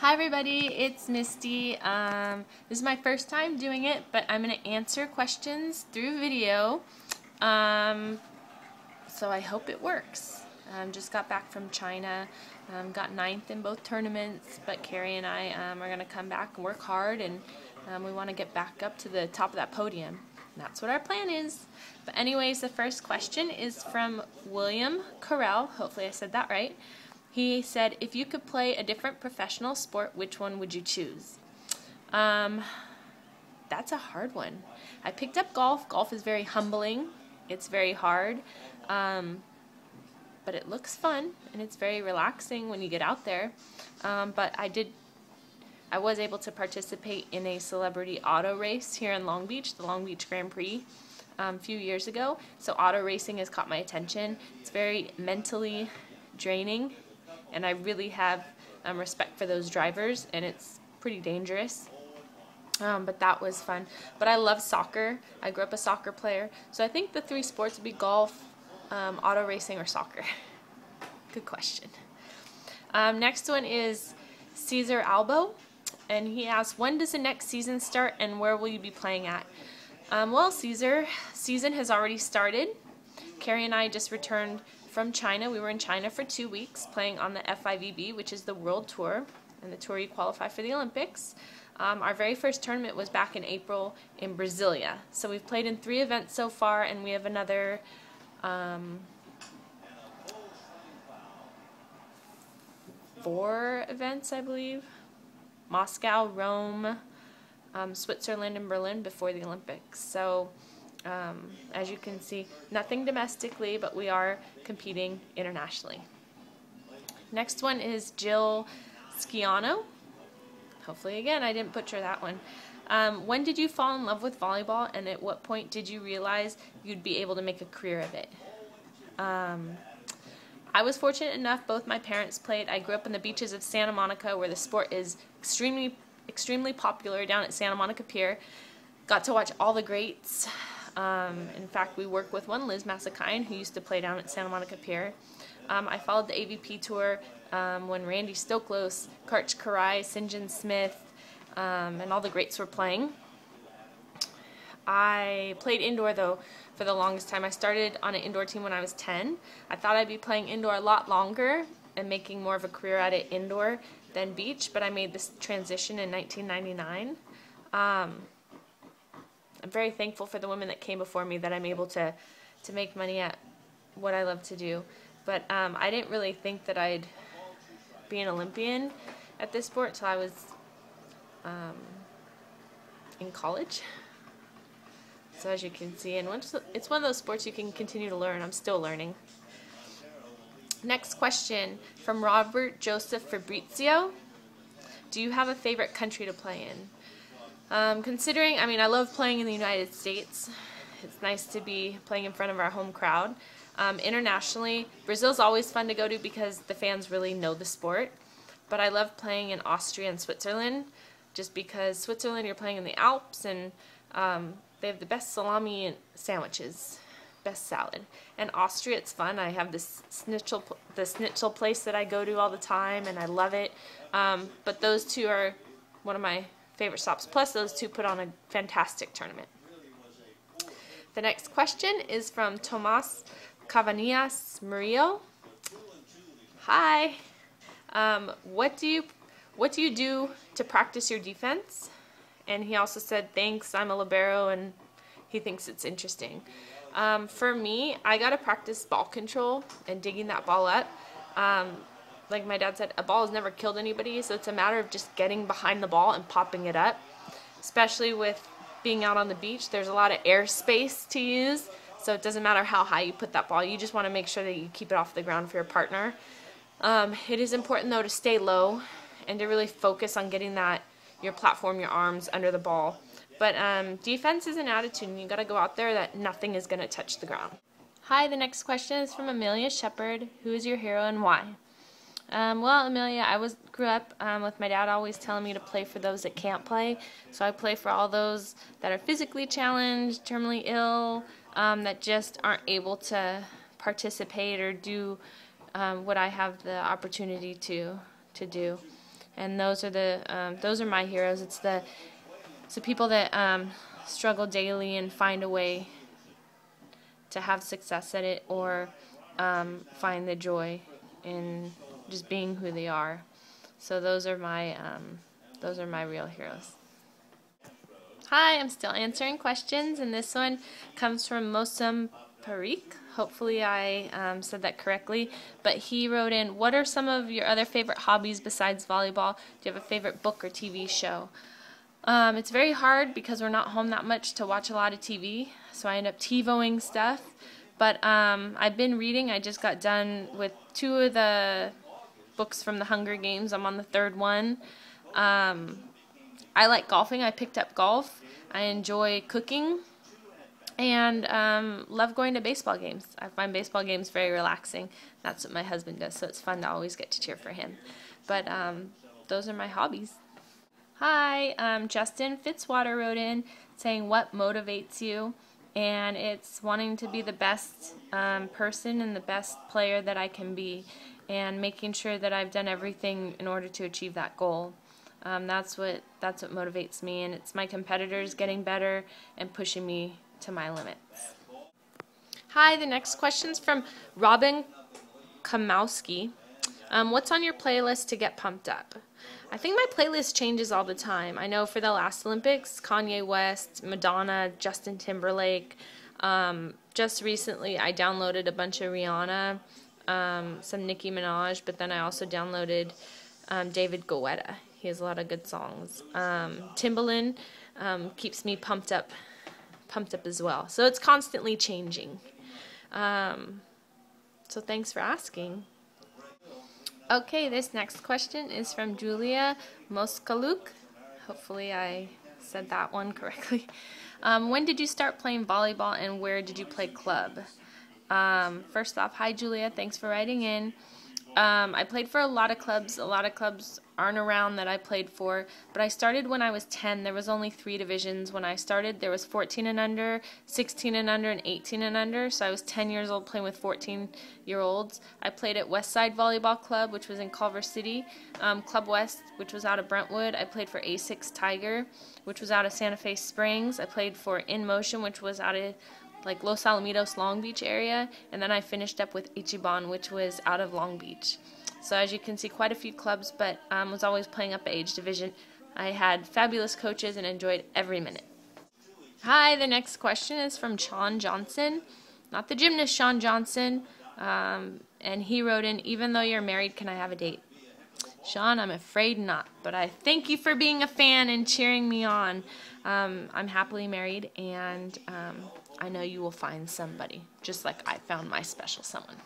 Hi everybody, it's Misty. This is my first time doing it, but I'm going to answer questions through video, so I hope it works. Just got back from China, got 9th in both tournaments, but Carrie and I are going to come back and work hard, and we want to get back up to the top of that podium. That's what our plan is. But anyways, the first question is from William Correll. Hopefully I said that right. He said, if you could play a different professional sport, which one would you choose? That's a hard one. I picked up golf. Golf is very humbling. It's very hard, but it looks fun, and it's very relaxing when you get out there. But I was able to participate in a celebrity auto race here in Long Beach, the Long Beach Grand Prix, a few years ago. So auto racing has caught my attention. It's very mentally draining, and I really have respect for those drivers, and it's pretty dangerous. But that was fun. But I love soccer. I grew up a soccer player. So I think the three sports would be golf, auto racing, or soccer. Good question. Next one is Cesar Albo, and he asks, when does the next season start, and where will you be playing at? Well, Cesar, season has already started. Carrie and I just returned from China. We were in China for 2 weeks playing on the FIVB, which is the World Tour, and the tour you qualify for the Olympics. Our very first tournament was back in April in Brasilia. So we've played in 3 events so far, and we have another 4 events, I believe. Moscow, Rome, Switzerland, and Berlin before the Olympics. So as you can see, nothing domestically, but we are competing internationally. Next one is Jill Schiano. Hopefully, again, I didn't butcher that one. When did you fall in love with volleyball, and at what point did you realize you'd be able to make a career of it? I was fortunate enough, both my parents played. I grew up in the beaches of Santa Monica, where the sport is extremely popular down at Santa Monica Pier. Got to watch all the greats. In fact, we work with one, Liz Massakine, who used to play down at Santa Monica Pier. I followed the AVP tour when Randy Stoklos, Karch Karai, St. John Smith, and all the greats were playing. I played indoor, though, for the longest time. I started on an indoor team when I was 10. I thought I'd be playing indoor a lot longer and making more of a career at it indoor than beach, but I made this transition in 1999. I'm very thankful for the women that came before me, that I'm able to make money at what I love to do. But I didn't really think that I'd be an Olympian at this sport until I was in college. So as you can see, and it's one of those sports you can continue to learn. I'm still learning. Next question from Robert Joseph Fabrizio. Do you have a favorite country to play in? Considering, I love playing in the United States. It's nice to be playing in front of our home crowd. Internationally, Brazil's always fun to go to because the fans really know the sport. But I love playing in Austria and Switzerland, just because Switzerland, you're playing in the Alps, and they have the best salami and sandwiches, best salad. And Austria, it's fun. I have this schnitzel place that I go to all the time, and I love it. But those two are one of my favorite stops. Plus, those two put on a fantastic tournament. The next question is from Tomás Cavanillas Murillo. Hi. What do you do to practice your defense? And he also said, thanks, I'm a libero, and he thinks it's interesting. For me, I got to practice ball control and digging that ball up. Like my dad said, a ball has never killed anybody, so it's a matter of just getting behind the ball and popping it up. Especially with being out on the beach, there's a lot of air space to use, so it doesn't matter how high you put that ball. You just want to make sure that you keep it off the ground for your partner. It is important, though, to stay low and to really focus on getting your platform, your arms under the ball. But defense is an attitude, and you got to go out there that nothing is going to touch the ground. Hi, the next question is from Amelia Shepard. Who is your hero and why? Well, Amelia, I grew up with my dad always telling me to play for those that can't play. So I play for all those that are physically challenged, terminally ill, that just aren't able to participate or do what I have the opportunity to do. and those are my heroes. It's the people that struggle daily and find a way to have success at it, or find the joy in just being who they are. So those are my real heroes. Hi, I'm still answering questions, and this one comes from Mosum, Parikh. Hopefully I said that correctly. But he wrote in, what are some of your other favorite hobbies besides volleyball? Do you have a favorite book or TV show? It's very hard because we're not home that much to watch a lot of TV, so I end up TiVoing stuff. But I've been reading. I just got done with 2 of the books from the Hunger Games. I'm on the 3rd one. I like golfing. I picked up golf. I enjoy cooking, and love going to baseball games. I find baseball games very relaxing. That's what my husband does, so it's fun to always get to cheer for him. But those are my hobbies. Hi, Justin Fitzwater wrote in saying, what motivates you? And it's wanting to be the best person and the best player that I can be, and making sure that I've done everything in order to achieve that goal. That's what motivates me, and it's my competitors getting better and pushing me to my limits. Hi, the next question's from Robyn, Kamowski. What's on your playlist to get pumped up? I think my playlist changes all the time. I know for the last Olympics, Kanye West, Madonna, Justin Timberlake. Just recently, I downloaded a bunch of Rihanna, some Nicki Minaj, but then I also downloaded David Guetta. He has a lot of good songs. Timbaland keeps me pumped up as well. So it's constantly changing. So thanks for asking. Okay, this next question is from Julia Moskaluk. Hopefully I said that one correctly. When did you start playing volleyball, and where did you play club? First off, hi Julia, thanks for writing in. I played for a lot of clubs. A lot of clubs aren't around that I played for, but I started when I was 10. There was only 3 divisions when I started. There was 14 and under, 16 and under, and 18 and under, so I was 10 years old playing with 14-year-olds. I played at Westside Volleyball Club, which was in Culver City, Club West, which was out of Brentwood. I played for A6 Tiger, which was out of Santa Fe Springs. I played for In Motion, which was out of like Los Alamitos, Long Beach area, and then I finished up with Ichiban, which was out of Long Beach. So as you can see, quite a few clubs, but was always playing up age division. I had fabulous coaches and enjoyed every minute. Hi, the next question is from Sean Johnson, not the gymnast Sean Johnson, and he wrote in, even though you're married, can I have a date? Sean, I'm afraid not, but I thank you for being a fan and cheering me on. I'm happily married, and I know you will find somebody, just like I found my special someone.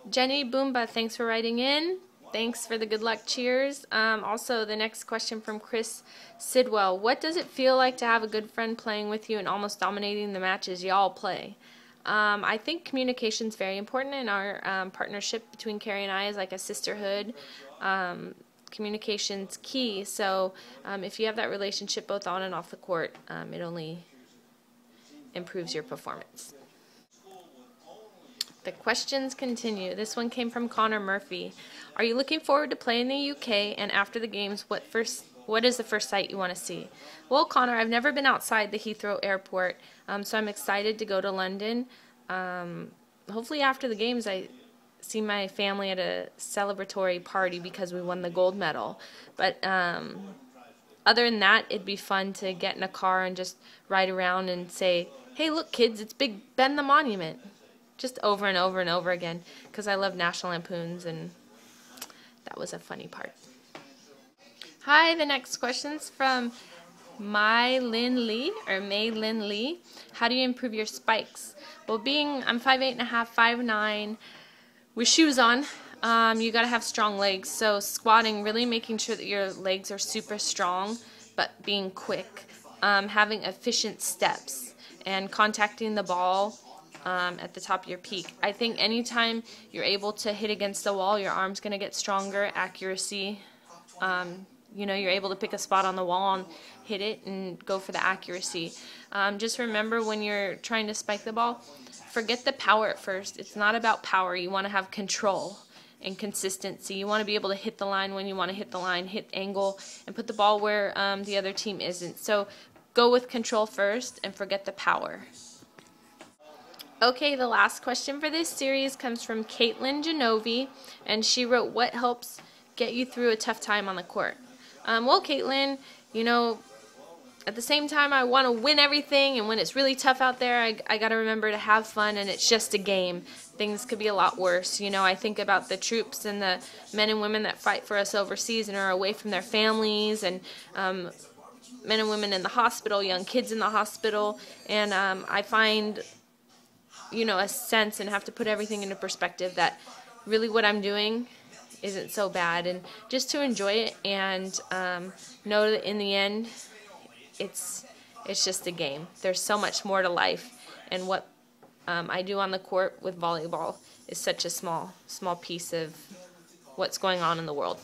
Jenny Bumba, thanks for writing in. Thanks for the good luck cheers. Also, the next question from Chris Sidwell. What does it feel like to have a good friend playing with you and almost dominating the matches y'all play? I think communication is very important in our partnership between Carrie and I is like a sisterhood. Communication's key, so if you have that relationship both on and off the court, it only improves your performance. The questions continue. This one came from Connor Murphy. Are you looking forward to playing in the UK, and after the games, what is the first sight you want to see? Well, Connor, I've never been outside the Heathrow Airport, so I'm excited to go to London. Hopefully after the games I see my family at a celebratory party because we won the gold medal. But other than that, it'd be fun to get in a car and just ride around and say, hey, look, kids, it's Big Ben the Monument. Just over and over and over again, because I love National Lampoons, and that was a funny part. Hi, the next question's from Mai-Linh Lee. How do you improve your spikes? Well, I'm 5'8.5", 5'9", with shoes on, you gotta have strong legs. So squatting, really making sure that your legs are super strong, but being quick, having efficient steps, and contacting the ball at the top of your peak. I think anytime you're able to hit against the wall, your arm's going to get stronger. Accuracy, you're able to pick a spot on the wall and hit it and go for the accuracy. Just remember when you're trying to spike the ball, forget the power at first. It's not about power. You want to have control. and consistency. You want to be able to hit the line when you want to hit the line, hit angle, and put the ball where the other team isn't. So go with control first and forget the power. Okay, the last question for this series comes from Caitlin Genovy, and she wrote, what helps get you through a tough time on the court? Well, Caitlin, you know, at the same time I want to win everything, and when it's really tough out there, I got to remember to have fun, and it's just a game. Things could be a lot worse. You know, I think about the troops and the men and women that fight for us overseas and are away from their families, and men and women in the hospital, young kids in the hospital, and I find, you know, a sense and have to put everything into perspective that really what I'm doing isn't so bad, and just to enjoy it and know that in the end it's just a game. There's so much more to life, and what I do on the court with volleyball is such a small piece of what's going on in the world.